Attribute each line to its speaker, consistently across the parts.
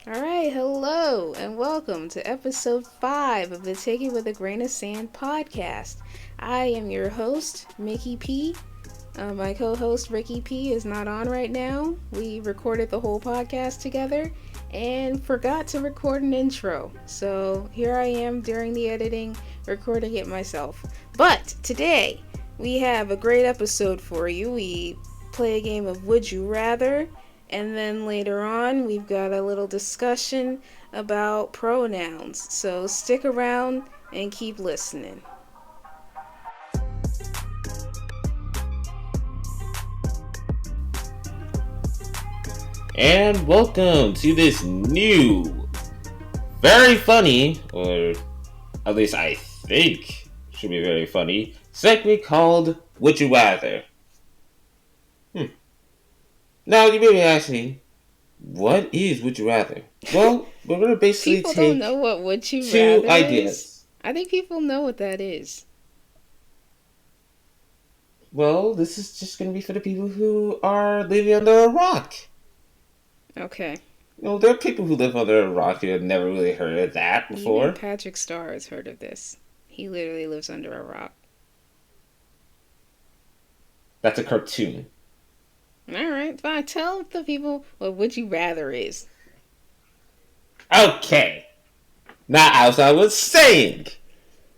Speaker 1: Alright, hello, and welcome to episode 5 of the Take It With a Grain of Sand podcast. I am your host, Mickey P. My co-host, Ricky P, is not on right now. We recorded the whole podcast together and forgot to record an intro. So here I am during the editing, recording it myself. But today, we have a great episode for you. We play a game of Would You Rather. And then later on, we've got a little discussion about pronouns. So stick around and keep listening.
Speaker 2: And welcome to this new, very funny, or at least I think should be very funny, segment called Would You Rather? Now, you may be asking, what is Would You Rather? Well, we're going to basically
Speaker 1: People
Speaker 2: take
Speaker 1: don't know what Would You
Speaker 2: two
Speaker 1: Rather
Speaker 2: ideas.
Speaker 1: is. I think people know what that is.
Speaker 2: Well, this is just going to be for the people who are living under a rock.
Speaker 1: Okay.
Speaker 2: There are people who live under a rock who have never really heard of that before.
Speaker 1: Even Patrick Starr has heard of this. He literally lives under a rock.
Speaker 2: That's a cartoon.
Speaker 1: Alright, fine. Tell the people what Would You Rather is.
Speaker 2: Okay. Now, as I was saying,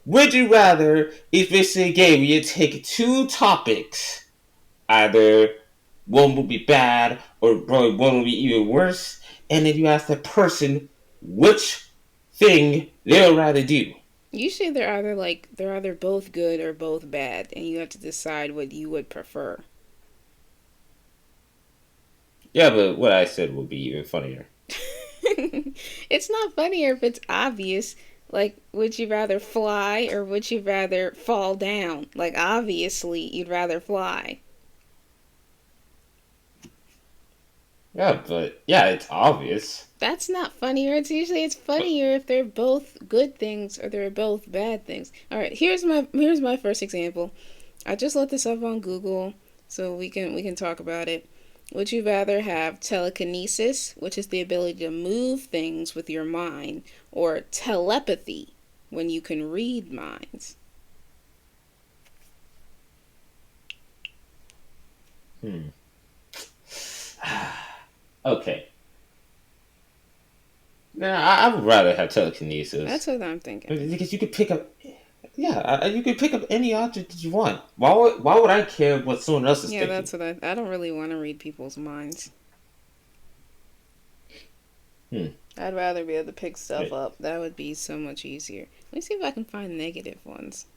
Speaker 2: Would You Rather is basically a game where you take two topics. Either one will be bad or one will be even worse, and then you ask the person which thing they'll rather do.
Speaker 1: Usually they're either both good or both bad, and you have to decide what you would prefer.
Speaker 2: Yeah, but what I said will be even funnier.
Speaker 1: It's not funnier if it's obvious. Like, would you rather fly or would you rather fall down? Like, obviously, you'd rather fly.
Speaker 2: Yeah, but it's obvious.
Speaker 1: That's not funnier. It's funnier if they're both good things or they're both bad things. All right, here's my first example. I just looked this up on Google so we can talk about it. Would you rather have telekinesis, which is the ability to move things with your mind, or telepathy, when you can read minds?
Speaker 2: Okay. Now, I would rather have telekinesis.
Speaker 1: That's what I'm thinking.
Speaker 2: Because you could pick up... Yeah, you can pick up any object that you want. Why would I care what someone else is thinking?
Speaker 1: Yeah, that's what I don't really want to read people's minds. I'd rather be able to pick stuff up. That would be so much easier. Let me see if I can find negative ones.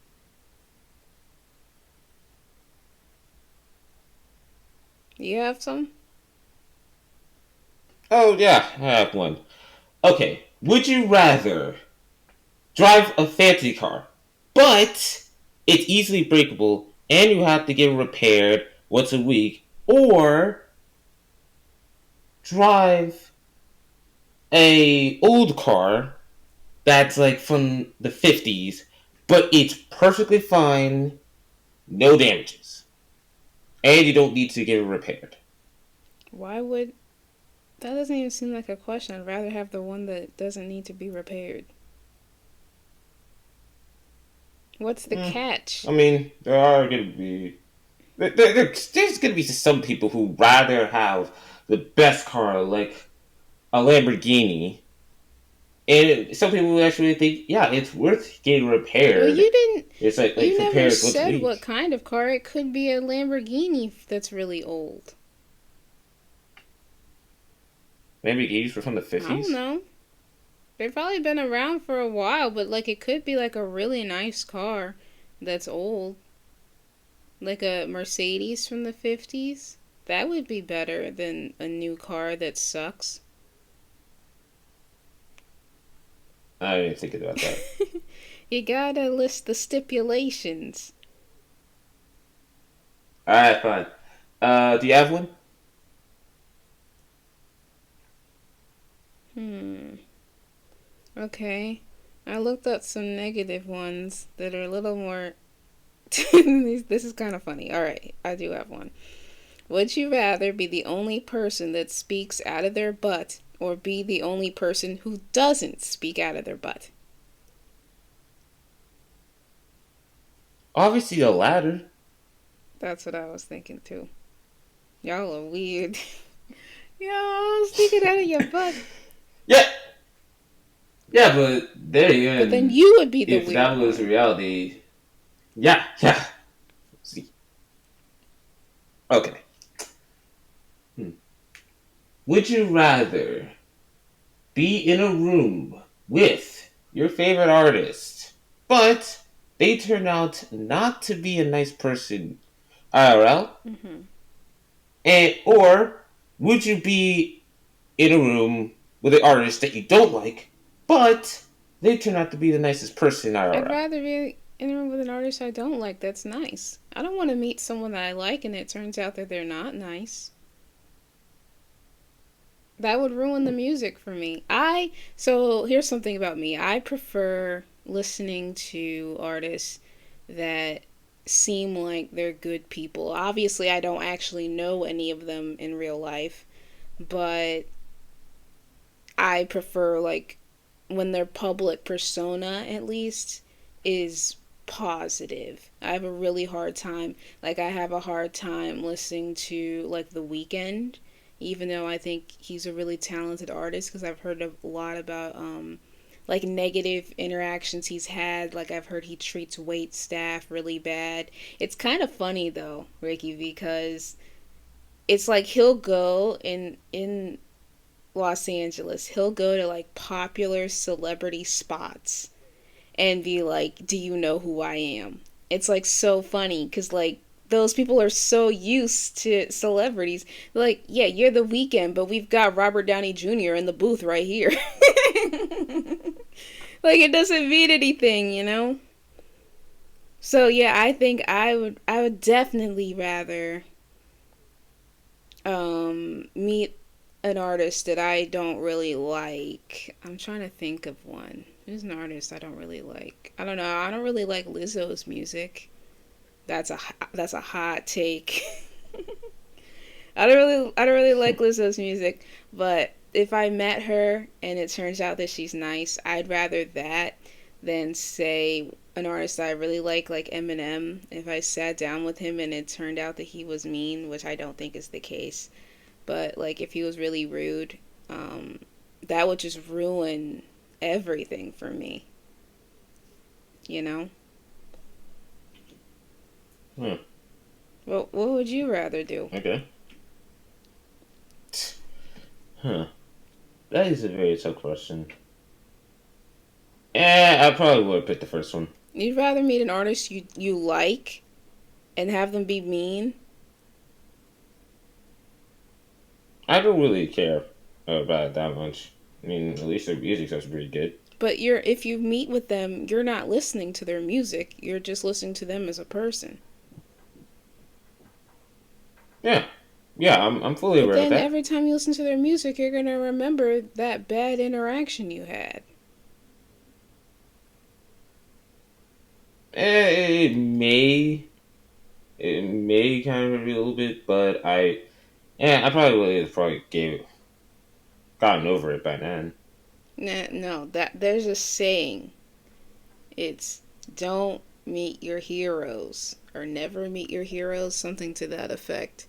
Speaker 1: You have some?
Speaker 2: Oh, yeah, I have one. Okay, would you rather drive a fancy car, but it's easily breakable and you have to get it repaired once a week, or drive a old car that's like from the 50s, but it's perfectly fine, no damages, and you don't need to get it repaired?
Speaker 1: Why would... That doesn't even seem like a question. I'd rather have the one that doesn't need to be repaired. What's the catch?
Speaker 2: I mean, there are going to be... There's going to be some people who rather have the best car, like a Lamborghini. And some people who actually think, yeah, it's worth getting repaired.
Speaker 1: Well, you didn't...
Speaker 2: It's like
Speaker 1: you never
Speaker 2: repaired
Speaker 1: said what kind of car. It could be a Lamborghini that's really old.
Speaker 2: Lamborghinis were from the 50s?
Speaker 1: I don't know. They've probably been around for a while, but like it could be like a really nice car that's old. Like a Mercedes from the 50s. That would be better than a new car that sucks.
Speaker 2: I didn't think about that.
Speaker 1: You gotta list the stipulations.
Speaker 2: Alright, fine. Do you have one?
Speaker 1: Okay. I looked up some negative ones that are a little more... This is kind of funny. Alright, I do have one. Would you rather be the only person that speaks out of their butt or be the only person who doesn't speak out of their butt?
Speaker 2: Obviously, the latter.
Speaker 1: That's what I was thinking too. Y'all are weird. Y'all speaking out of your butt.
Speaker 2: Yeah, yeah, but there
Speaker 1: But then
Speaker 2: again,
Speaker 1: you would be the
Speaker 2: if
Speaker 1: weird
Speaker 2: that was
Speaker 1: one.
Speaker 2: reality, yeah, yeah. See, okay. Hmm. Would you rather be in a room with your favorite artist, but they turn out not to be a nice person IRL?
Speaker 1: Mm-hmm.
Speaker 2: Or would you be in a room with an artist that you don't like, but they turn out to be the nicest person
Speaker 1: I'd
Speaker 2: IRL?
Speaker 1: rather be in a room with an artist I don't like. That's nice. I don't want to meet someone that I like and it turns out that they're not nice. That would ruin the music for me. So here's something about me. I prefer listening to artists that seem like they're good people. Obviously, I don't actually know any of them in real life, but I prefer like when their public persona at least is positive. I have a really hard time, like I have a hard time listening to like The Weeknd, even though I think he's a really talented artist, because I've heard a lot about like negative interactions he's had. Like I've heard he treats wait staff really bad. It's kind of funny though, Ricky, because it's like he'll go in Los Angeles, he'll go to like popular celebrity spots and be like, "Do you know who I am?" It's like so funny because like those people are so used to celebrities. They're like, "Yeah, you're The Weeknd, but we've got Robert Downey Jr. in the booth right here." Like it doesn't mean anything, you know? So yeah, I think I would definitely rather meet an artist that I don't really like. I'm trying to think of one. Who's an artist I don't really like? I don't know. I don't really like Lizzo's music. That's a hot take. I don't really like Lizzo's music, but if I met her and it turns out that she's nice, I'd rather that than say an artist I really like Eminem. If I sat down with him and it turned out that he was mean, which I don't think is the case, but like if he was really rude, um, that would just ruin everything for me. You know.
Speaker 2: Hmm.
Speaker 1: Well, what would you rather do?
Speaker 2: Okay. Huh. That is a very tough question. I probably would pick the first one.
Speaker 1: You'd rather meet an artist you like and have them be mean,
Speaker 2: I don't really care about it that much. I mean, at least their music sounds pretty good.
Speaker 1: but if you meet with them, you're not listening to their music. You're just listening to them as a person.
Speaker 2: Yeah. Yeah, I'm fully
Speaker 1: But
Speaker 2: aware of
Speaker 1: then
Speaker 2: that.
Speaker 1: every time you listen to their music, you're gonna remember that bad interaction you had.
Speaker 2: It may kind of hurt me a little bit, but I probably would have probably gotten over it by then.
Speaker 1: Nah, no, that there's a saying. It's don't meet your heroes or never meet your heroes, something to that effect,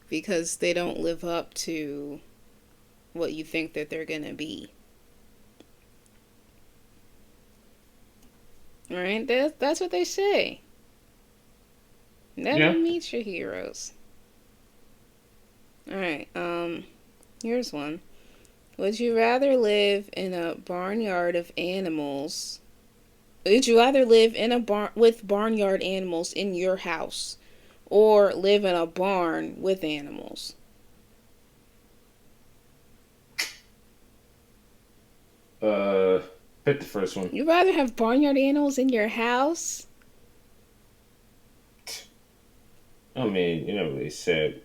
Speaker 1: because they don't live up to what you think that they're gonna be. Right? That's what they say. Never
Speaker 2: Yeah.
Speaker 1: meet your heroes. All right. Here's one. Would you rather live in a barnyard of animals? Would you rather live in a barn with barnyard animals in your house, or live in a barn with animals?
Speaker 2: Uh, Pick the first one.
Speaker 1: You'd rather have barnyard animals in your house?
Speaker 2: I mean, you never really said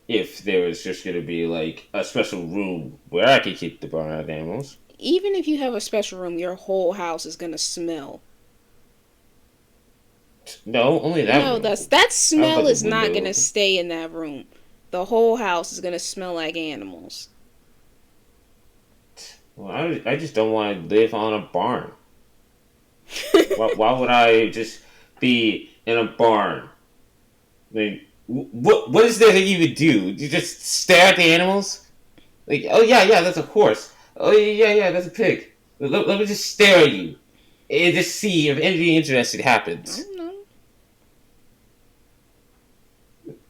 Speaker 2: if there was just gonna be like a special room where I could keep the barnyard animals.
Speaker 1: Even if you have a special room, your whole house is gonna smell.
Speaker 2: No, only that
Speaker 1: No,
Speaker 2: room.
Speaker 1: that
Speaker 2: I have
Speaker 1: smell
Speaker 2: like a
Speaker 1: is not
Speaker 2: window
Speaker 1: gonna
Speaker 2: open.
Speaker 1: stay in that room. The whole house is gonna smell like animals.
Speaker 2: Well, I just don't want to live on a barn. Why would I just be in a barn? Like, what is there that you would do? You just stare at the animals? Like, oh yeah, that's a horse. Oh yeah, that's a pig. Let me just stare at you and just see if anything interesting
Speaker 1: I
Speaker 2: happens.
Speaker 1: don't know.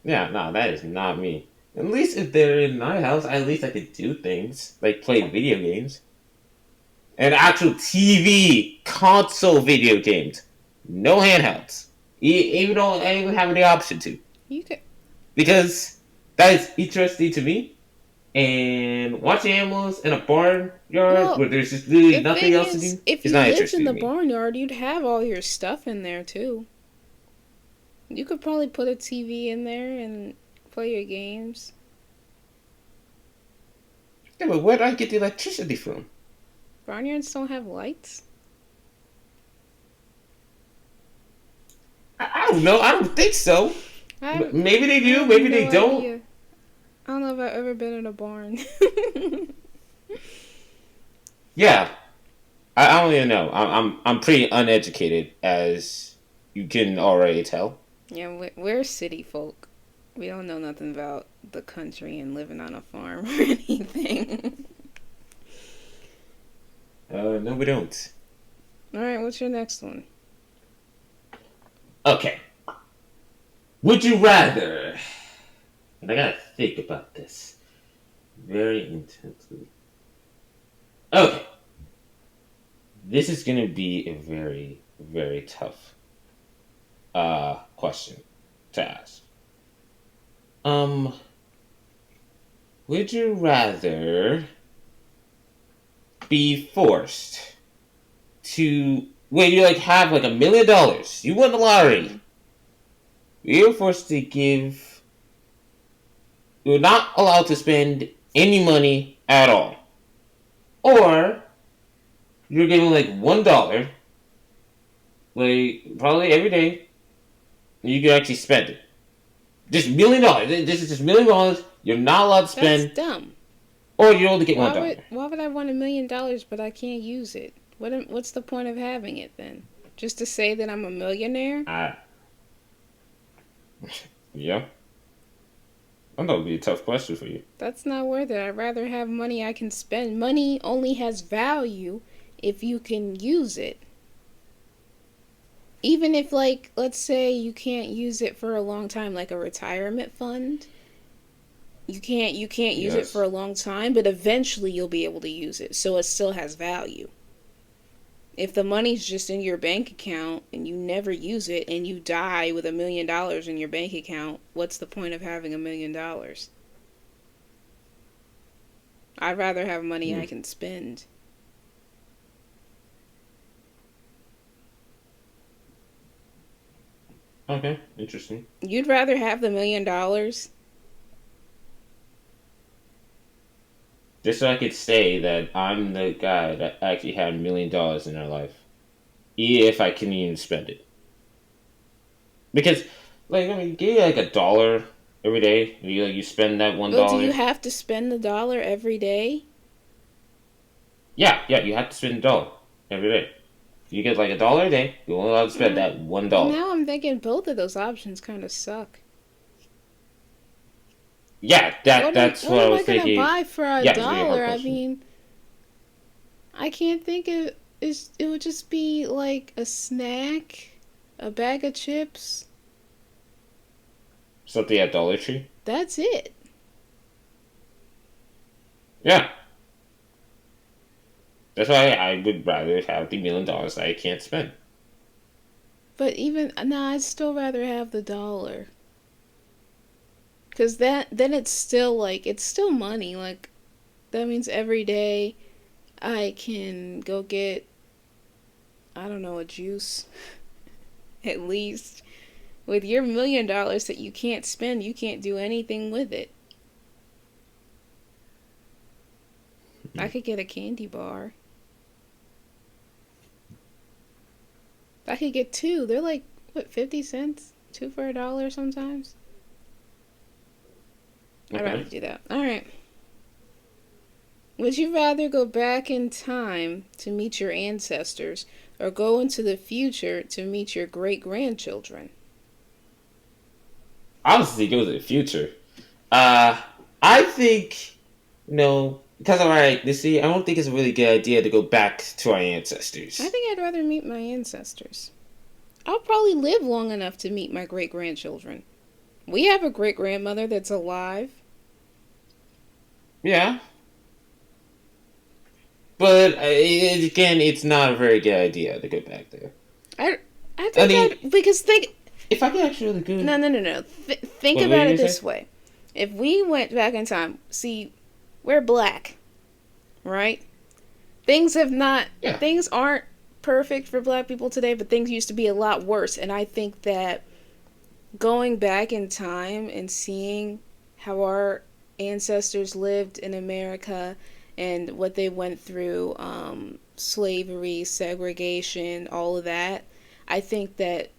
Speaker 2: Yeah, no, that is not me. At least if they're in my house, at least I could do things like play video games and actual TV console video games. No handhelds. Even though I don't even have the option to,
Speaker 1: You could.
Speaker 2: because that is interesting to me. And watching animals in a barnyard
Speaker 1: Well,
Speaker 2: where there's just literally
Speaker 1: the
Speaker 2: nothing
Speaker 1: thing
Speaker 2: else to
Speaker 1: is,
Speaker 2: do
Speaker 1: if
Speaker 2: is
Speaker 1: you
Speaker 2: not
Speaker 1: lived in
Speaker 2: interesting to
Speaker 1: the
Speaker 2: me.
Speaker 1: barnyard, you'd have all your stuff in there too. You could probably put a TV in there and play your games.
Speaker 2: Yeah, but where do I get the electricity from?
Speaker 1: Barnyards don't have lights.
Speaker 2: I don't know. I don't think so.
Speaker 1: I
Speaker 2: Maybe they
Speaker 1: I
Speaker 2: do.
Speaker 1: have
Speaker 2: Maybe they
Speaker 1: no
Speaker 2: don't.
Speaker 1: idea. I don't know if I've ever been in a barn.
Speaker 2: Yeah, I don't even know. I'm pretty uneducated, as you can already tell.
Speaker 1: Yeah, we're city folk. We don't know nothing about the country and living on a farm or anything.
Speaker 2: No, we don't.
Speaker 1: All right, what's your next one?
Speaker 2: Okay. Would you rather? And I gotta think about this very intensely. Okay. This is gonna be a very, very tough question to ask. Um, would you rather be forced to when you like have like $1 million, you won the lottery, you're forced to give, you're not allowed to spend any money at all, or you're given like $1, like probably every day, and you can actually spend it. Just $1 million. This is just $1 million. You're not allowed to
Speaker 1: That's
Speaker 2: spend,
Speaker 1: dumb.
Speaker 2: or you only get $1.
Speaker 1: Why would I want $1 million but I can't use it? What's the point of having it then? Just to say that I'm a millionaire?
Speaker 2: Yeah. I know it would be a tough question for you.
Speaker 1: That's not worth it. I'd rather have money I can spend. Money only has value if you can use it. Even if, like, let's say you can't use it for a long time, like a retirement fund. You can't use it
Speaker 2: Yes.
Speaker 1: for a long time, but eventually you'll be able to use it. So it still has value. If the money's just in your bank account and you never use it and you die with $1 million in your bank account, what's the point of having $1 million? I'd rather have money I can spend.
Speaker 2: Okay, interesting.
Speaker 1: You'd rather have the $1 million?
Speaker 2: Just so I could say that I'm the guy that actually had $1 million in their life, if I can even spend it. Because, like, I mean, you get like $1 every day. You spend that one
Speaker 1: Well, do you
Speaker 2: dollar.
Speaker 1: have to spend the dollar every day?
Speaker 2: Yeah, you have to spend $1 every day. You get like $1 a day. You're only allowed to spend that one
Speaker 1: Well,
Speaker 2: dollar.
Speaker 1: now I'm thinking both of those options kind of suck.
Speaker 2: Yeah, that's what I
Speaker 1: What am
Speaker 2: was
Speaker 1: I gonna
Speaker 2: thinking.
Speaker 1: buy for a
Speaker 2: Yeah, it's a really hard
Speaker 1: dollar? I
Speaker 2: question.
Speaker 1: mean, I can't think of it would just be like a snack, a bag of chips.
Speaker 2: Something at Dollar Tree.
Speaker 1: That's it.
Speaker 2: Yeah, that's why I would rather have the $1 million that I can't spend.
Speaker 1: But even nah, I'd still rather have the dollar. Cause then it's still like it's still money. Like that means every day I can go get, I don't know, a juice at least. With your $1 million that you can't spend, you can't do anything with it. I could get a candy bar. I could get two. They're like, what, 50 cents? Two for a dollar sometimes? I'd rather
Speaker 2: Okay.
Speaker 1: do that. Alright. Would you rather go back in time to meet your ancestors or go into the future to meet your great grandchildren?
Speaker 2: Obviously, go to the future. Uh, I think, because alright, you see, I don't think it's a really good idea to go back to our
Speaker 1: I
Speaker 2: ancestors.
Speaker 1: think I'd rather meet my ancestors. I'll probably live long enough to meet my great grandchildren. We have a great grandmother that's alive.
Speaker 2: Yeah, but again, it's not a very good idea to go back there.
Speaker 1: I I
Speaker 2: I
Speaker 1: think
Speaker 2: mean,
Speaker 1: I'd because think
Speaker 2: if I could actually go,
Speaker 1: no. Think
Speaker 2: what were you
Speaker 1: about it
Speaker 2: gonna
Speaker 1: this
Speaker 2: say?
Speaker 1: way: if we went back in time, see, we're black, right? Things have not
Speaker 2: Yeah.
Speaker 1: things aren't perfect for black people today, but things used to be a lot worse. And I think that going back in time and seeing how our ancestors lived in America and what they went through, slavery, segregation, all of that, I think that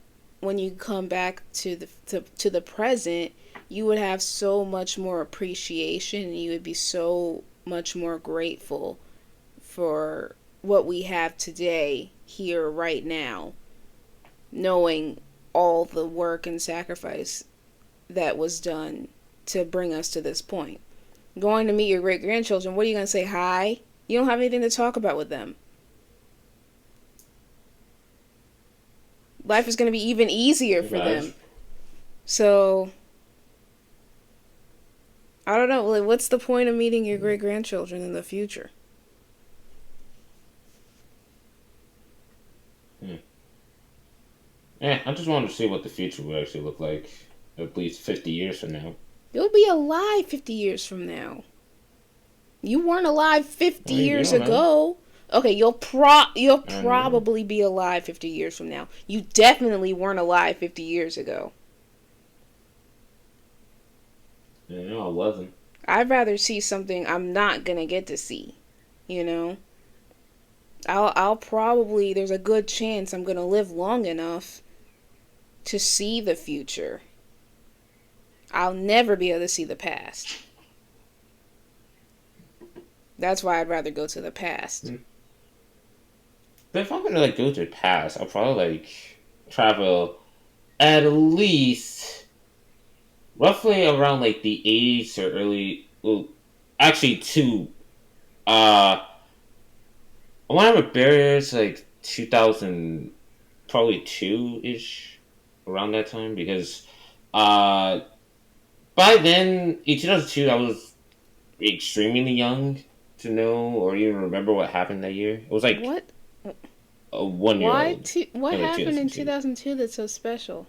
Speaker 1: when you come back to the present, you would have so much more appreciation and you would be so much more grateful for what we have today here right now, knowing all the work and sacrifice that was done to bring us to this point. Going to meet your great grandchildren, what are you going to say? Hi? You don't have anything to talk about with them. Life is going to be even easier for
Speaker 2: Right.
Speaker 1: them. So, I don't know. Like, what's the point of meeting your great grandchildren in the future?
Speaker 2: Hmm. Yeah, I just wanted to see what the future would actually look like, at least 50 years from now.
Speaker 1: You'll be alive 50 years from now. You weren't alive 50
Speaker 2: Well, you
Speaker 1: years
Speaker 2: don't know.
Speaker 1: ago. Okay, you'll
Speaker 2: I don't know.
Speaker 1: probably be alive 50 years from now. You definitely weren't alive 50 years ago.
Speaker 2: Yeah, I wasn't.
Speaker 1: I'd rather see something I'm not going to get to see, you know? I'll probably there's a good chance I'm going to live long enough to see the future. I'll never be able to see the past. That's why I'd rather go to the past.
Speaker 2: Hmm. But if I'm gonna go to the past, I'll probably travel at least roughly around the 80s or early. Well, actually, to uh, I want to barriers 2000, probably two ish, around that time because uh by then in 2002 I was extremely young to know or even remember what happened that year. It was like
Speaker 1: What
Speaker 2: a 1 year old
Speaker 1: what
Speaker 2: in
Speaker 1: happened in
Speaker 2: 2002.
Speaker 1: 2002 that's so special?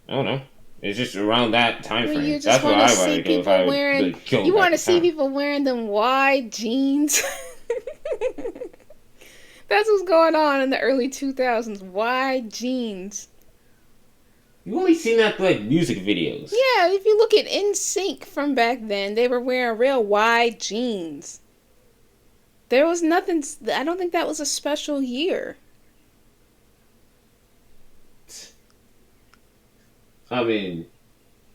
Speaker 2: I don't know. It's just around that time
Speaker 1: Well, you
Speaker 2: frame.
Speaker 1: just
Speaker 2: That's where
Speaker 1: want to
Speaker 2: I want
Speaker 1: see
Speaker 2: to go if
Speaker 1: people
Speaker 2: I
Speaker 1: wearing.
Speaker 2: really go
Speaker 1: You
Speaker 2: back
Speaker 1: want to
Speaker 2: in
Speaker 1: see
Speaker 2: time.
Speaker 1: people wearing them wide jeans. That's what's going on in the early 2000s. Wide jeans.
Speaker 2: You only seen that music videos.
Speaker 1: Yeah, if you look at NSYNC from back then, they were wearing real wide jeans. There was nothing. I don't think that was a special year.
Speaker 2: I mean,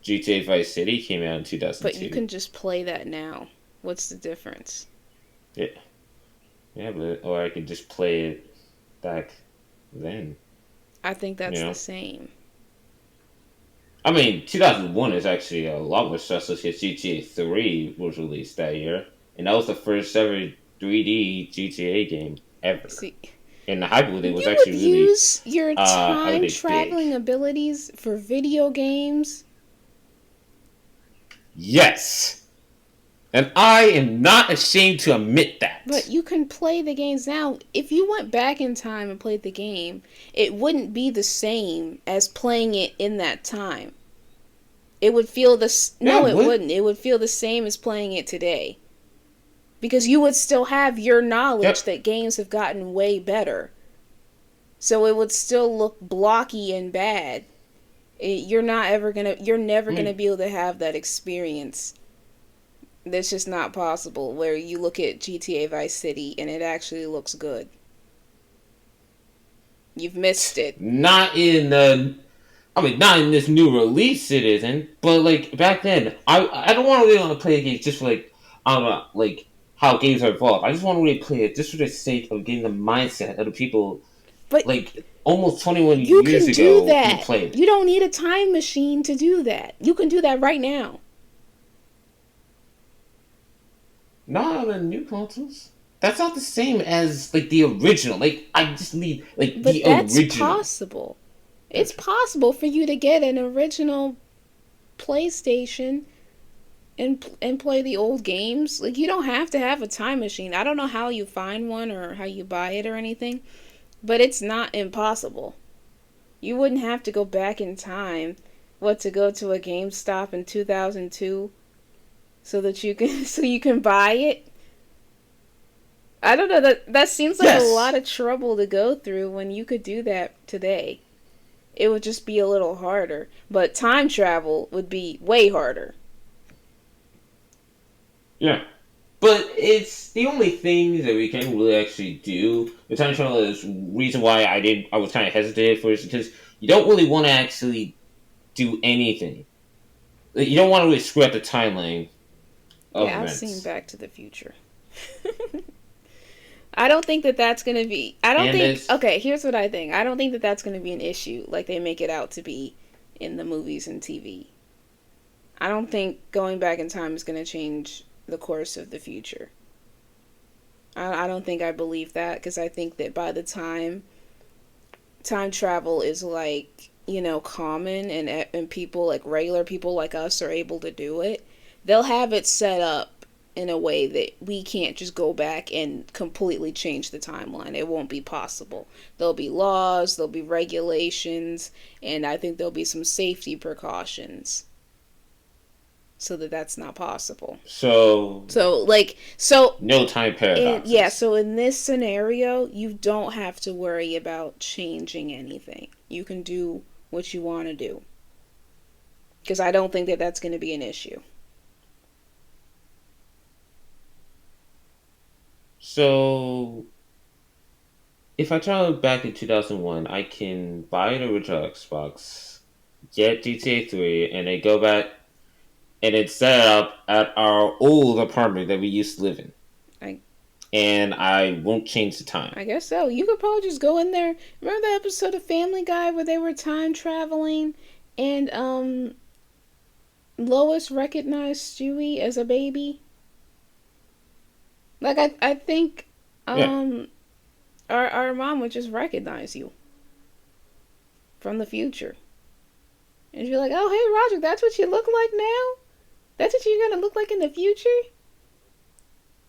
Speaker 2: GTA Vice City came out in
Speaker 1: But you
Speaker 2: 2002.
Speaker 1: can just play that now. What's the difference?
Speaker 2: Yeah, yeah, but or I could just play it back then.
Speaker 1: I think
Speaker 2: You
Speaker 1: that's the
Speaker 2: know,
Speaker 1: same.
Speaker 2: I mean, 2001 is actually a lot more stressful because GTA 3 was released that year, and that was the first ever 3D GTA game ever.
Speaker 1: See,
Speaker 2: And the hype with it was
Speaker 1: you would
Speaker 2: actually really,
Speaker 1: use your
Speaker 2: I would
Speaker 1: time
Speaker 2: say, big.
Speaker 1: traveling abilities for video games.
Speaker 2: Yes, and I am not ashamed to admit
Speaker 1: But
Speaker 2: that.
Speaker 1: you can play the games now. If you went back in time and played the game, it wouldn't be the same as playing it in that time. It would feel
Speaker 2: Yeah,
Speaker 1: no, it
Speaker 2: what?
Speaker 1: wouldn't. It would feel the same as playing it today. Because you would still have your knowledge
Speaker 2: Yep.
Speaker 1: that games have gotten way better. So it would still look blocky and bad. You're never
Speaker 2: I
Speaker 1: gonna
Speaker 2: mean,
Speaker 1: be able to have that experience. That's just not possible where you look at GTA Vice City and it actually looks good. You've missed it.
Speaker 2: not in the. I mean, not in this new release, it isn't. But back then, I don't want to really want to play the game just for like how games are evolved. I just want to replay it just for the sake of getting the mindset of the people
Speaker 1: But
Speaker 2: like almost 21
Speaker 1: you
Speaker 2: years
Speaker 1: can do
Speaker 2: ago who
Speaker 1: that.
Speaker 2: played.
Speaker 1: You don't need a time machine to do that. You can do that right now.
Speaker 2: Not on the new consoles. That's not the same as like the original. Like I just need like
Speaker 1: But
Speaker 2: the
Speaker 1: that's
Speaker 2: original.
Speaker 1: possible. It's possible for you to get an original PlayStation and play the old games. Like you don't have to have a time machine. I don't know how you find one or how you buy it or anything, but it's not impossible. You wouldn't have to go back in time, to go to a GameStop in 2002 so that you can so you can buy it. I don't know, that seems like a
Speaker 2: Yes.
Speaker 1: lot of trouble to go through when you could do that today. It would just be a little harder, but time travel would be way harder.
Speaker 2: Yeah. But it's the only thing that we can really actually do. The time travel is reason why I was kind of hesitant for it because you don't really want to actually do anything. Like, you don't want to really screw up the timeline of
Speaker 1: Yeah, I've seen
Speaker 2: events.
Speaker 1: Back to the Future. I don't think that that's going to be. I don't
Speaker 2: And
Speaker 1: think.
Speaker 2: it's
Speaker 1: Okay, here's what I think. I don't think that that's going to be an issue like they make it out to be in the movies and TV. I don't think going back in time is going to change the course of the future. I don't think I believe that because I think that by the time travel is like, common and people like regular people like us are able to do it, they'll have it set up in a way that we can't just go back and completely change the timeline. It won't be possible. There'll be laws, there'll be regulations, and I think there'll be some safety precautions so that that's not possible.
Speaker 2: so
Speaker 1: So
Speaker 2: no time paradoxes.
Speaker 1: so in this scenario, you don't have to worry about changing anything. You can do what you want to do because I don't think that that's going to be an issue.
Speaker 2: So if I travel back in 2001, I can buy the original Xbox, get GTA 3, and then go back and then set it up at our old apartment that we used to live in.
Speaker 1: I
Speaker 2: And I won't change the time.
Speaker 1: I guess so. You could probably just go in there. Remember the episode of Family Guy where they were time traveling and Lois recognized Stewie as a baby? Like I think
Speaker 2: Yeah.
Speaker 1: our mom would just recognize you from the future. And she'd be like, "Oh, hey Roger, that's what you look like now? That's what you're going to look like in the future?"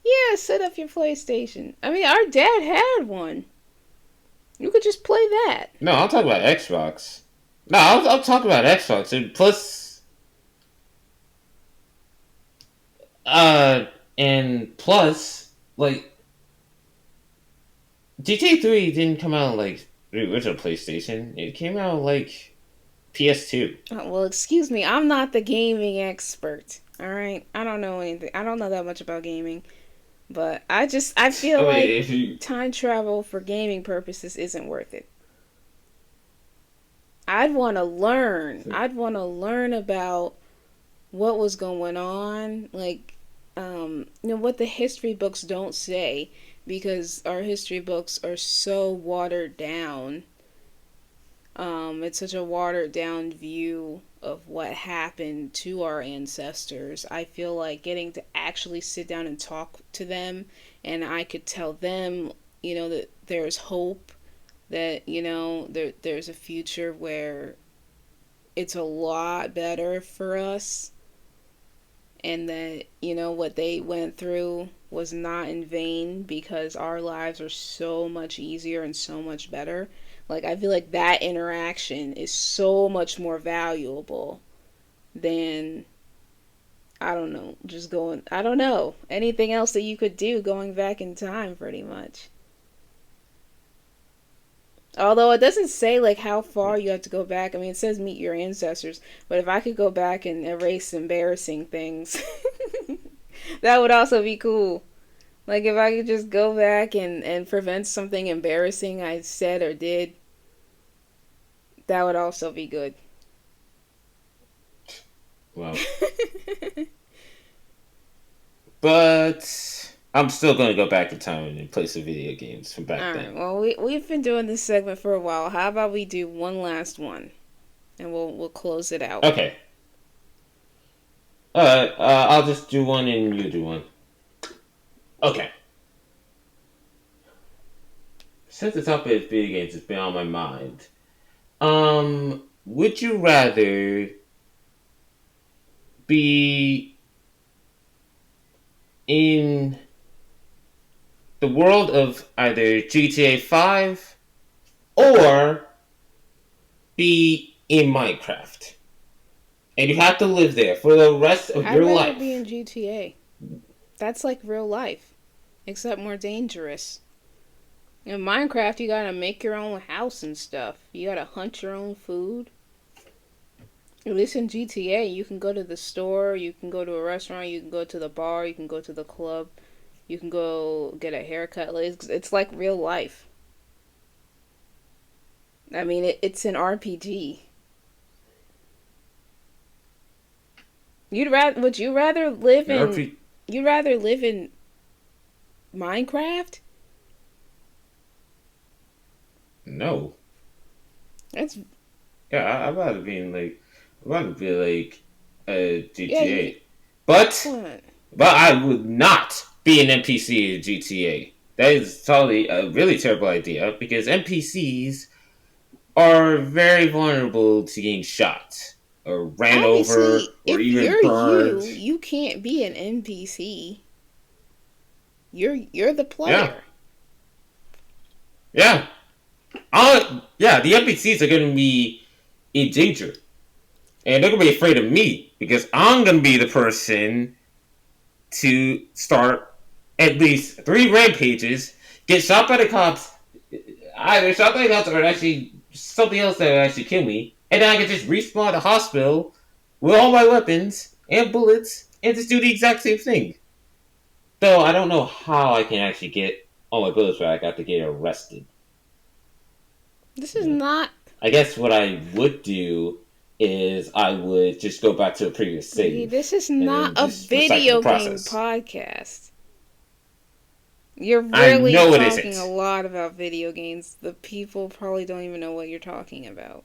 Speaker 1: Yeah, set up your PlayStation. I mean, our dad had one. You could just play that.
Speaker 2: No, I'll talk about Xbox. No, I'll talk about Xbox. And plus, uh, like, GTA 3 didn't come out like the original PlayStation. It came out like PS2.
Speaker 1: Well, excuse me, I'm not the gaming expert. All right, I don't know anything. I don't know that much about gaming, but I feel
Speaker 2: I mean,
Speaker 1: like
Speaker 2: if you.
Speaker 1: time travel for gaming purposes isn't worth it. I'd want to learn. I'd want to learn about what was going on, like what the history books don't say, because our history books are so watered down. It's such a watered down view of what happened to our ancestors. I feel like getting to actually sit down and talk to them, and I could tell them, that there's hope, that there's a future where it's a lot better for us, and that what they went through was not in vain because our lives are so much easier and so much better. Like I feel like that interaction is so much more valuable than, I don't know, just going, I don't know, anything else that you could do going back in time pretty much. Although it doesn't say like how far you have to go back. I mean, it says meet your ancestors, but if I could go back and erase embarrassing things, that would also be cool. Like if I could just go back and prevent something embarrassing I said or did, that would also be good.
Speaker 2: Well, But I'm still going to go back in time and play some video games from back
Speaker 1: Alright,
Speaker 2: then.
Speaker 1: well, we've been doing this segment for a while. How about we do one last one? And we'll close it out.
Speaker 2: Okay. Alright, I'll just do one and you do one. Okay. Since the topic of video games has been on my mind, would you rather be in the world of either GTA 5 or be in Minecraft? And you have to live there for the rest of your life.
Speaker 1: I'd rather be in GTA. That's like real life, except more dangerous. In Minecraft, you gotta make your own house and stuff. You gotta hunt your own food. At least in GTA, you can go to the store, you can go to a restaurant, you can go to the bar, you can go to the club, you can go get a haircut. It's like real life. I mean, it's an RPG. Would you rather live in? You'd rather live in Minecraft?
Speaker 2: No.
Speaker 1: That's
Speaker 2: I'd rather be in GTA.
Speaker 1: yeah,
Speaker 2: But I would not be an NPC in GTA. That is totally a really terrible idea because NPCs are very vulnerable to getting shot or ran over or even burned.
Speaker 1: You can't be an NPC. You're the player.
Speaker 2: Yeah. The NPCs are going to be in danger. And they're going to be afraid of me because I'm going to be the person to start at least 3 rampages, get shot by the cops, either shot by the cops or actually something else that will actually kill me, and then I can just respawn at the hospital with all my weapons and bullets and just do the exact same thing. Though I don't know how I can actually get all my bullets back. I have to get arrested.
Speaker 1: This is not...
Speaker 2: I guess what I would do is I would just go back to a previous save.
Speaker 1: This is not a video game podcast. You're really talking a lot about video games. The people probably don't even know what you're talking about.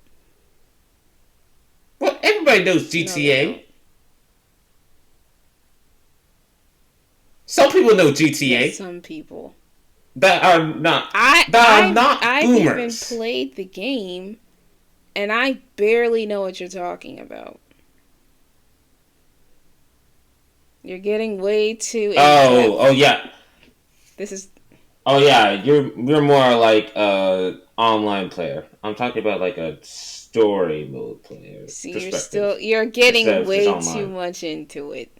Speaker 2: Well, everybody knows GTA.
Speaker 1: No,
Speaker 2: some people know GTA.
Speaker 1: yes, some people.
Speaker 2: That are not
Speaker 1: I've
Speaker 2: boomers.
Speaker 1: even played the game, and I barely know what you're talking about. You're getting way too...
Speaker 2: Oh yeah.
Speaker 1: This is...
Speaker 2: Oh yeah, you're more like a online player. I'm talking about like a story mode player.
Speaker 1: See, you're getting way too much into it.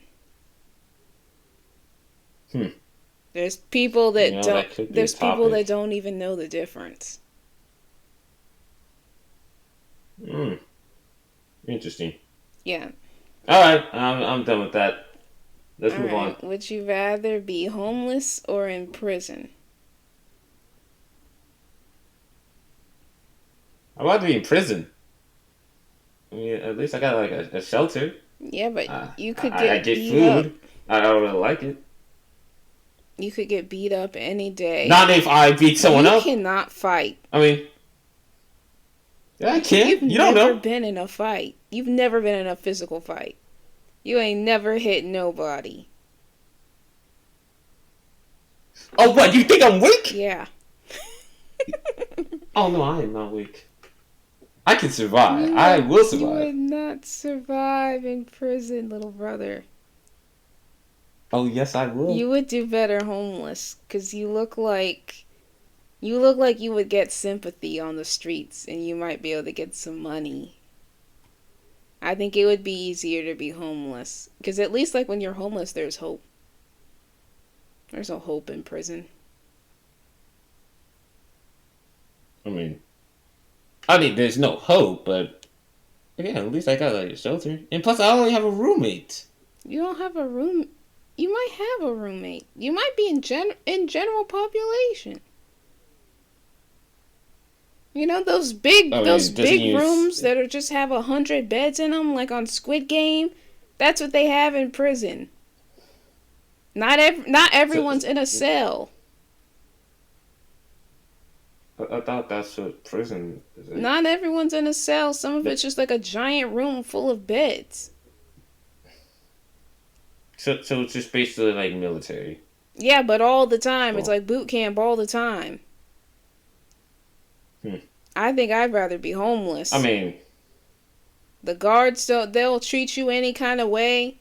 Speaker 1: There's people that people that don't even know the difference.
Speaker 2: Interesting.
Speaker 1: Yeah.
Speaker 2: All right, I'm done with that. Let's move on.
Speaker 1: Would you rather be homeless or in prison?
Speaker 2: I'd rather be in prison. I mean, at least I got like a shelter.
Speaker 1: Yeah, but you could
Speaker 2: I get food. Up. I don't really like it.
Speaker 1: You could get beat up any day.
Speaker 2: Not if I beat someone up.
Speaker 1: You cannot fight.
Speaker 2: I mean, yeah, I can. You don't know.
Speaker 1: You've never been in a fight. You've never been in a physical fight. You ain't never hit nobody.
Speaker 2: Oh, what? You think I'm weak?
Speaker 1: Yeah.
Speaker 2: Oh, no, I am not weak. I can survive. I will survive.
Speaker 1: You would not survive in prison, little brother.
Speaker 2: Oh, yes, I will.
Speaker 1: You would do better homeless, because you look like you would get sympathy on the streets, and you might be able to get some money. I think it would be easier to be homeless, because at least like when you're homeless, there's hope. There's no hope in prison.
Speaker 2: I mean, there's no hope, but yeah, at least I got like a shelter, and plus I only have a roommate.
Speaker 1: You don't have a room. You might have a roommate. You might be in general population. You know those big rooms that are just have 100 beds in them, like on Squid Game. That's what they have in prison. Not
Speaker 2: So,
Speaker 1: everyone's in a cell.
Speaker 2: I thought that's what prison is like.
Speaker 1: Not everyone's in a cell. Some of it's just like a giant room full of beds.
Speaker 2: So it's just basically like military.
Speaker 1: Yeah, but all the time. It's
Speaker 2: Cool.
Speaker 1: like boot camp all the time.
Speaker 2: Hmm.
Speaker 1: I think I'd rather be
Speaker 2: I
Speaker 1: homeless.
Speaker 2: mean,
Speaker 1: The guards, they'll treat you any kind of way.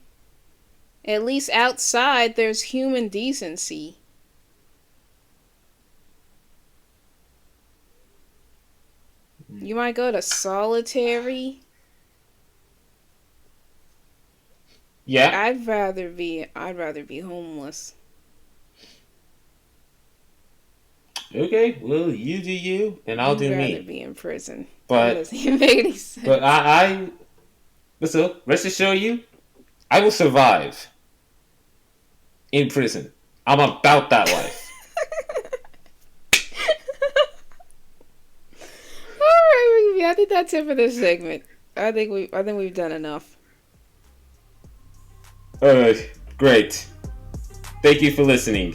Speaker 1: At least outside, there's human decency. You might go to solitary.
Speaker 2: yeah.
Speaker 1: I'd rather be homeless.
Speaker 2: Okay, well, you do you, and I'll
Speaker 1: You'd
Speaker 2: do
Speaker 1: rather
Speaker 2: me.
Speaker 1: be in prison. That
Speaker 2: But
Speaker 1: doesn't even make any
Speaker 2: but
Speaker 1: sense.
Speaker 2: listen, rest assured you, I will survive in prison. I'm about that life.
Speaker 1: Alright, I think that's it for this segment. I think we've done enough.
Speaker 2: Great. Thank you for listening.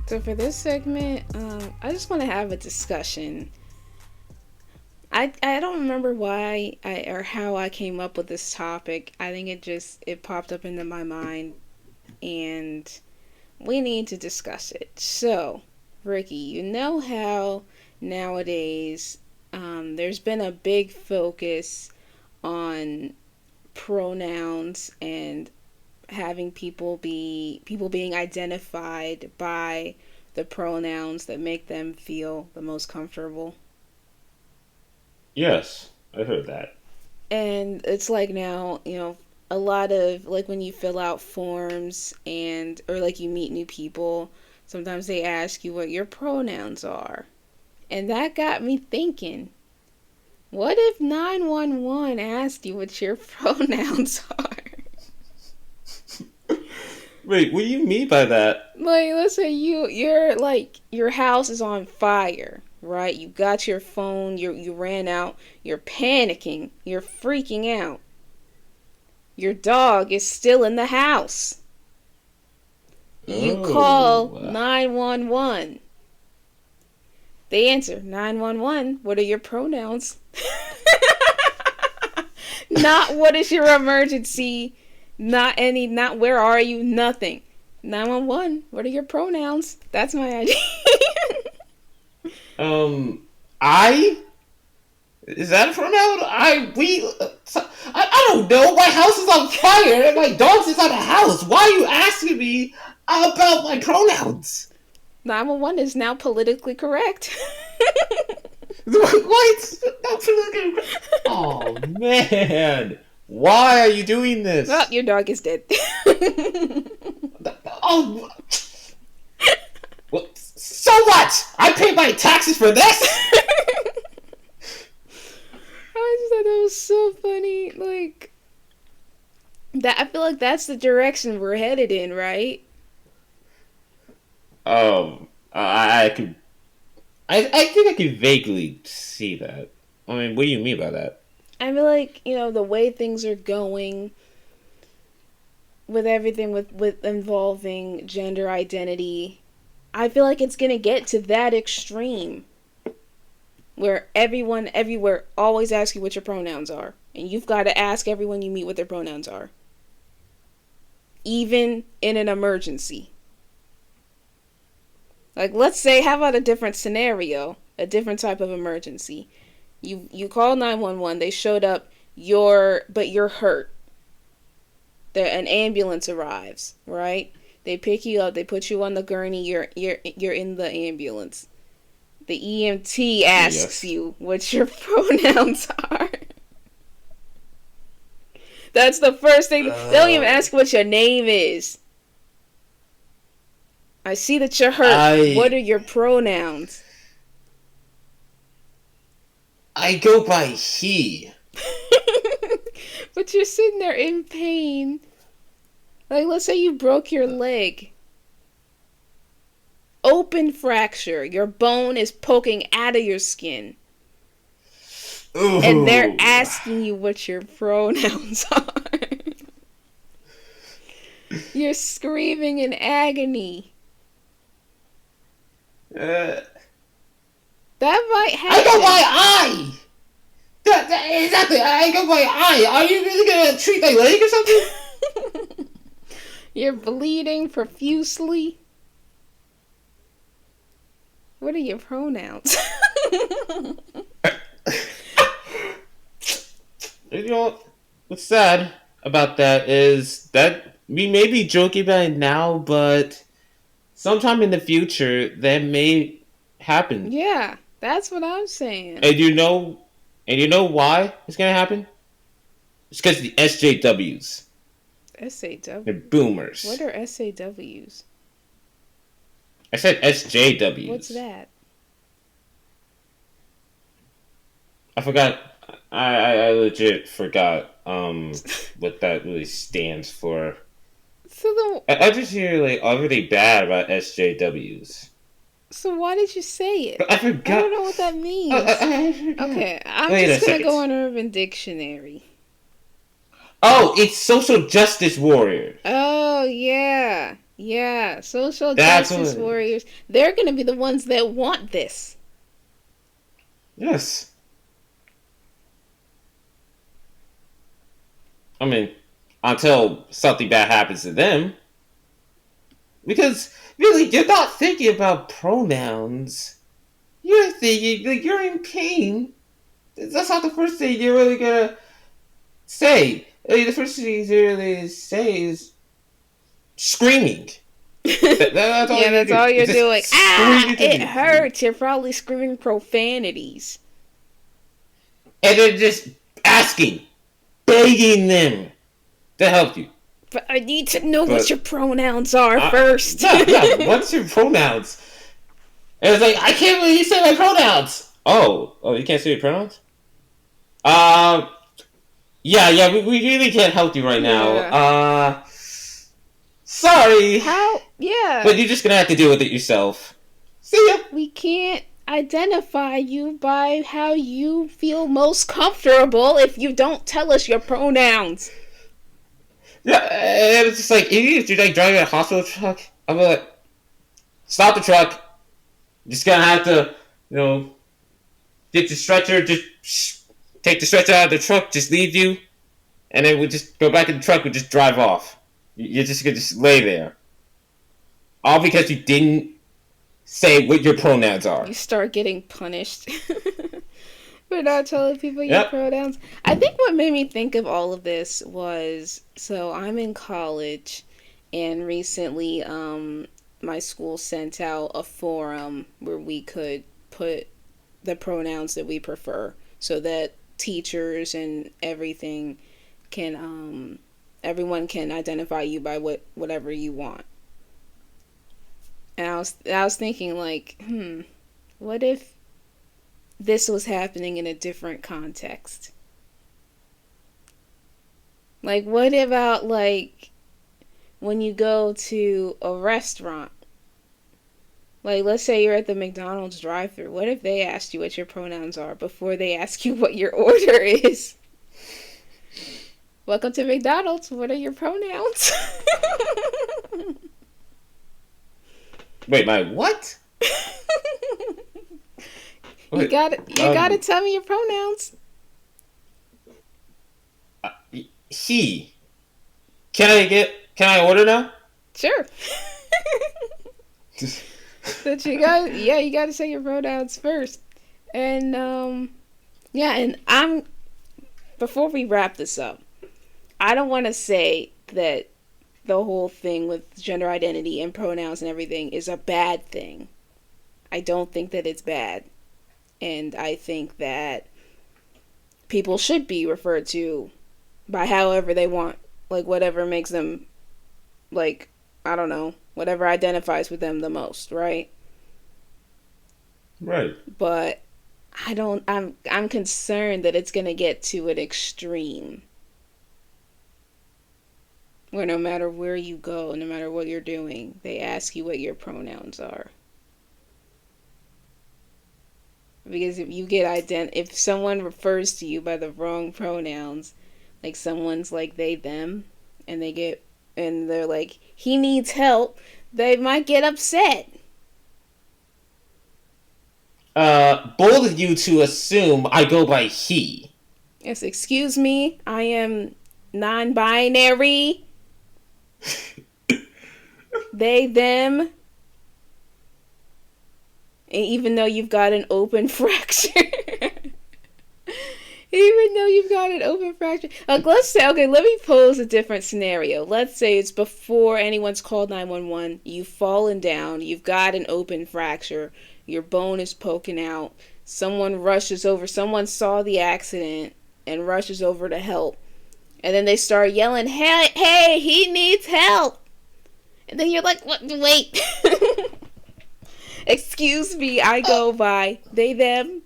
Speaker 1: So for this segment, I just want to have a discussion. I don't remember why or how I came up with this topic. I think it popped up into my mind, and we need to discuss it. So, Ricky, you know how nowadays there's been a big focus on pronouns and having people being identified by the pronouns that make them feel the most comfortable.
Speaker 2: Yes, I heard that.
Speaker 1: And it's like now, a lot of like when you fill out forms and or like you meet new people, sometimes they ask you what your pronouns are. And that got me thinking, what if 911 asked you what your pronouns are?
Speaker 2: Wait, what do you mean by that?
Speaker 1: Like, let's say you're like your house is on fire, right? You got your phone, you ran out, you're panicking, you're freaking out. Your dog is still in the house. You call
Speaker 2: Oh.
Speaker 1: 911. They answer 911. What are your pronouns? Not what is your emergency? Not where are you? Nothing. 911. What are your pronouns? That's my idea.
Speaker 2: I is that a pronoun? I don't know. My house is on fire and my dog's inside the house. Why are you asking me about my pronouns?
Speaker 1: 911 is now politically correct.
Speaker 2: What? Oh man, why are you doing this?
Speaker 1: Well, your dog is dead.
Speaker 2: Oh, well, so what? I pay my taxes for this.
Speaker 1: I just thought that was so funny. Like that, I feel like that's the direction we're headed in, right?
Speaker 2: I could. I think I can vaguely see that. I mean, what do you mean by that?
Speaker 1: I feel like the way things are going with everything with involving gender identity. I feel like it's gonna get to that extreme where everyone everywhere always asks you what your pronouns are, and you've got to ask everyone you meet what their pronouns are, even in an emergency. Like, let's say, how about a different scenario, a different type of emergency? You call 911, they showed up, but you're hurt. An ambulance arrives, right? They pick you up, they put you on the gurney, you're in the ambulance. The EMT asks you what your pronouns are. That's the first thing. They don't even ask what your name is. I see that you're hurt. What are your pronouns?
Speaker 2: I go by he.
Speaker 1: But you're sitting there in pain. Like, let's say you broke your leg. Open fracture. Your bone is poking out of your skin. And they're
Speaker 2: Ooh.
Speaker 1: asking you what your pronouns are. You're screaming in agony.
Speaker 2: Uh,
Speaker 1: That might
Speaker 2: I got
Speaker 1: happen.
Speaker 2: my eye! Exactly, I got my eye! Are you really gonna treat my leg or something?
Speaker 1: You're bleeding profusely. What are your pronouns?
Speaker 2: You know, what's sad about that is that we may be joking about it now, but sometime in the future, that may happen.
Speaker 1: Yeah, that's what I'm saying.
Speaker 2: And you know why it's gonna happen? It's because the SJWs. They're
Speaker 1: SAW. What
Speaker 2: boomers.
Speaker 1: are SAWs?
Speaker 2: I said
Speaker 1: What's
Speaker 2: SJWs.
Speaker 1: that?
Speaker 2: I forgot. I legit forgot what that really stands for.
Speaker 1: So the
Speaker 2: I just hear like everything bad about SJWs.
Speaker 1: so why did you say it?
Speaker 2: But I
Speaker 1: I
Speaker 2: forgot.
Speaker 1: don't know what that means.
Speaker 2: I forgot.
Speaker 1: Okay, I'm
Speaker 2: Wait a
Speaker 1: just gonna
Speaker 2: second.
Speaker 1: go on Urban Dictionary.
Speaker 2: Oh, it's social justice warrior.
Speaker 1: Oh yeah, yeah. Social
Speaker 2: That's what
Speaker 1: justice
Speaker 2: it is.
Speaker 1: warriors. They're gonna be the ones that want this.
Speaker 2: Yes. I mean, until something bad happens to them. Because really, you're not thinking about pronouns. You're thinking like you're in pain. That's not the first thing you're really gonna say. I mean, the first thing you really say is screaming. That's all
Speaker 1: Yeah,
Speaker 2: you're
Speaker 1: that's
Speaker 2: gonna do.
Speaker 1: all
Speaker 2: It's
Speaker 1: you're
Speaker 2: just
Speaker 1: doing. Ah,
Speaker 2: screaming to
Speaker 1: it
Speaker 2: me.
Speaker 1: hurts. You're probably screaming profanities.
Speaker 2: And then just asking, begging them to help you.
Speaker 1: But I need to know what your
Speaker 2: But
Speaker 1: pronouns are first.
Speaker 2: yeah, what's your pronouns? And it's like, I can't really say my pronouns. Oh, you can't say your pronouns? Um, yeah, we really can't help you right now.
Speaker 1: Yeah.
Speaker 2: Sorry,
Speaker 1: How? Yeah.
Speaker 2: but you're just gonna have to deal with it yourself. See ya.
Speaker 1: We can't identify you by how you feel most comfortable if you don't tell us your pronouns.
Speaker 2: Yeah, and it's just like, if you're like driving a hospital truck, I'm like, stop the truck. You're just gonna have to, get the stretcher, just take the stretcher out of the truck, just leave you, and then we'll just go back in the truck, we'll just drive off. You're just gonna just lay there. All because you didn't say what your pronouns are.
Speaker 1: You start getting punished for not telling people your
Speaker 2: Yep.
Speaker 1: pronouns. I think what made me think of all of this was, so I'm in college, and recently my school sent out a forum where we could put the pronouns that we prefer so that teachers and everything can everyone can identify you by whatever you want. And I was thinking like, what if this was happening in a different context? Like, what about like when you go to a restaurant? Like, let's say you're at the McDonald's drive-thru. What if they asked you what your pronouns are before they ask you what your order is? Welcome to McDonald's. What are your pronouns?
Speaker 2: Wait, my what?
Speaker 1: You
Speaker 2: Wait,
Speaker 1: gotta tell me your pronouns.
Speaker 2: uh, he. Can I order now?
Speaker 1: Sure. But you gotta say your pronouns first. And yeah, and before we wrap this up, I don't want to say that the whole thing with gender identity and pronouns and everything is a bad thing. I don't think that it's bad. And I think that people should be referred to by however they want, like whatever makes them, like, I don't know, whatever identifies with them the most, right?
Speaker 2: Right.
Speaker 1: But I'm concerned that it's going to get to an extreme where no matter where you go, no matter what you're doing, they ask you what your pronouns are. Because if you get if someone refers to you by the wrong pronouns, like someone's like they them, and they're like he needs help, they might get upset.
Speaker 2: Bold of you to assume I go by he.
Speaker 1: Yes, excuse me, I am non-binary. They them. And even though you've got an open fracture. Even though you've got an open fracture. Let's say, okay, let me pose a different scenario. Let's say it's before anyone's called 911. You've fallen down. You've got an open fracture. Your bone is poking out. Someone rushes over. Someone saw the accident and rushes over to help. And then they start yelling, hey, he needs help. And then you're like, what? Wait. Excuse me, I go by they them.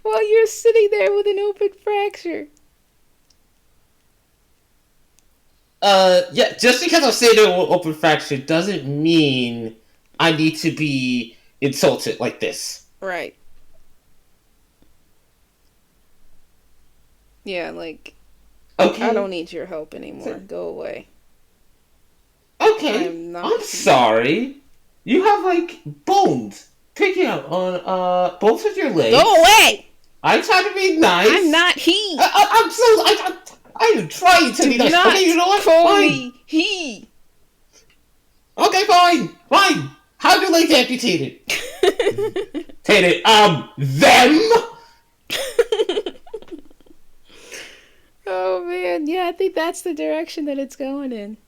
Speaker 1: While you're sitting there with an open fracture.
Speaker 2: Yeah, just because I'm sitting there with an open fracture doesn't mean I need to be insulted like this.
Speaker 1: Right. Yeah, like, okay. I don't need your help anymore. Go away.
Speaker 2: Okay, I'm sorry. You have, like, bones picking up on, both of your legs.
Speaker 1: Go away!
Speaker 2: I try to be nice.
Speaker 1: I'm not he.
Speaker 2: I am trying to be nice. Okay, you know what?
Speaker 1: Call me he.
Speaker 2: Okay, fine. How do legs amputated? Them?
Speaker 1: Oh, man. Yeah, I think that's the direction that it's going in.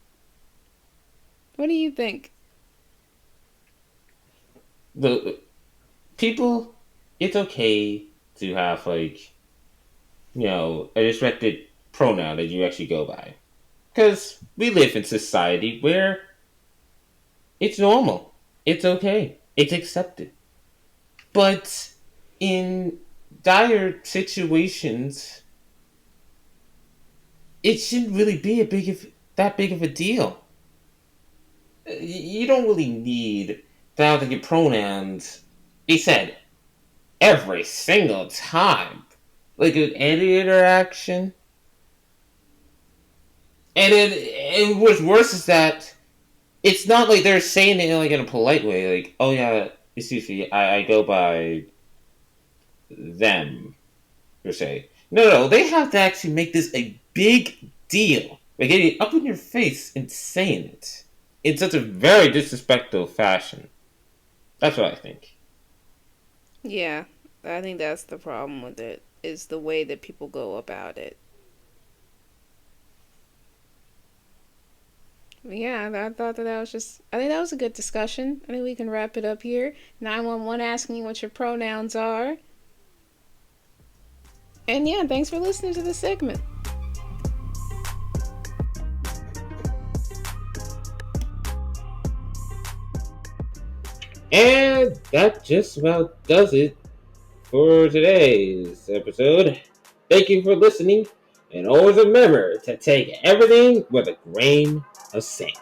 Speaker 1: What do you think?
Speaker 2: The people, it's okay to have, like, you know, a respected pronoun that you actually go by. Because we live in society where it's normal. It's okay. It's accepted. But in dire situations, it shouldn't really be that big of a deal. You don't really need to have your pronouns, he said, every single time. Like any interaction. And what's worse is that it's not like they're saying it like in a polite way, like, oh yeah, excuse me, I go by them, per se. No, they have to actually make this a big deal. By getting it up in your face and saying it in such a very disrespectful fashion. That's what I think.
Speaker 1: Yeah, I think that's the problem with it, is the way that people go about it. Yeah, I thought that I think that was a good discussion. I think we can wrap it up here. 911 asking you what your pronouns are. And yeah, thanks for listening to this segment.
Speaker 2: And that just about does it for today's episode. Thank you for listening, and always remember to take everything with a grain of salt.